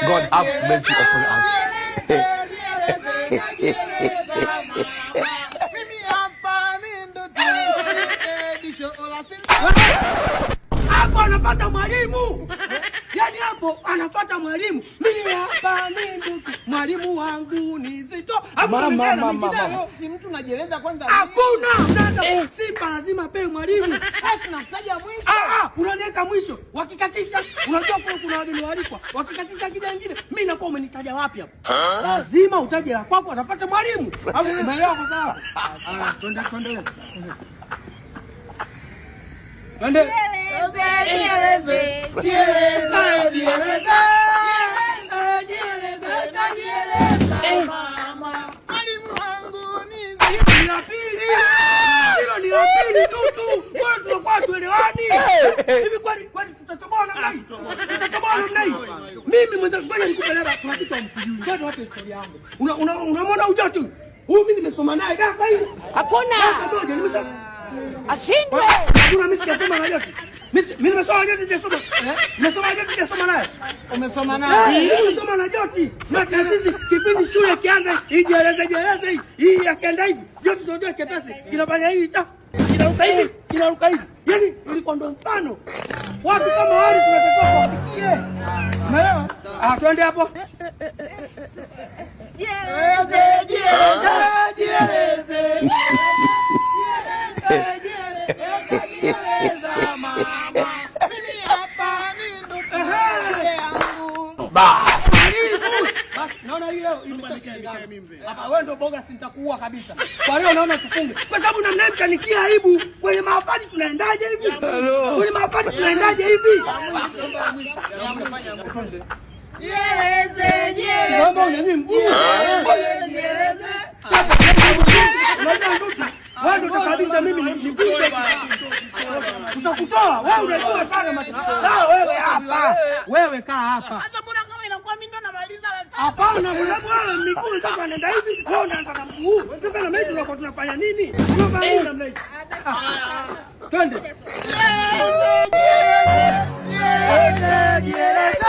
God have mercy upon us. Hapo anapata mwalimu. Yaani hapo anapata mwalimu. Mimi hapa mimi mwalimu wangu ni Zito. Mama. Si mtu najieleza kwanza. Hakuna. Unaanza Simba lazima pewe mwalimu. Basi namtaja mwisho. Unaniweka mwisho. Wakikatisha unajua kuna wageni walikwa. Wakikatisha kija wengine mimi nakuwa umenitaja wapi hapo? Lazima utaje la kwako anafuata mwalimu. Au umeelewa kwa sawa? Twende. Twende. Mama. Mwalimu wangu ni hilo ni la pili tu. Wewe tunakuwa tuelewani. Hivi kwani tutatoboa namna hii? Tutatoboa namna hii? Mimi mwenzangu ngoja nikupeleka kuna kitu amkujui. Ngoja wape historia yangu. Unamwona ujatu? Huyu mimi nimesoma naye darasa hili. Hakuna. Darasa moja nimesoma. Ashindwe. Kuna mimi sijasoma na yote. Mimi nimesoma Joti sijasoma. Nimesoma Joti sijasoma naye. Umesoma naye? Nimesoma na Joti. Na sisi kipindi shule kianza ijeleze hii akaenda hivi. Joti tunajua kepesi. Kinafanya hivi ta. Kinaruka hivi. Yaani ilikuwa ndo mfano. Watu kama wale tunatakiwa kuwafikie. Umeelewa? Twende hapo. Jieleze. Naona hiyo imeshafika mimi. Hapa wewe ndio boga sitakuua kabisa. Kwa leo naona tufunge. Kwa sababu namnanikia aibu kwenye mahafali tunaendaje hivi? Kwenye mahafali tunaendaje hivi? Jieleze. Mama unani mguu. Jieleze. Wewe ndio utasababisha mimi nijipige. Utakutoa. Wewe unajua sana matatizo. Wewe kaa hapa. Hapana, kwa sababu wewe miguu sasa anaenda hivi, wewe unaanza na mguu. Sasa na mimi tunakuwa tunafanya nini? Tunafanya namna hii. Twende. Jieleze.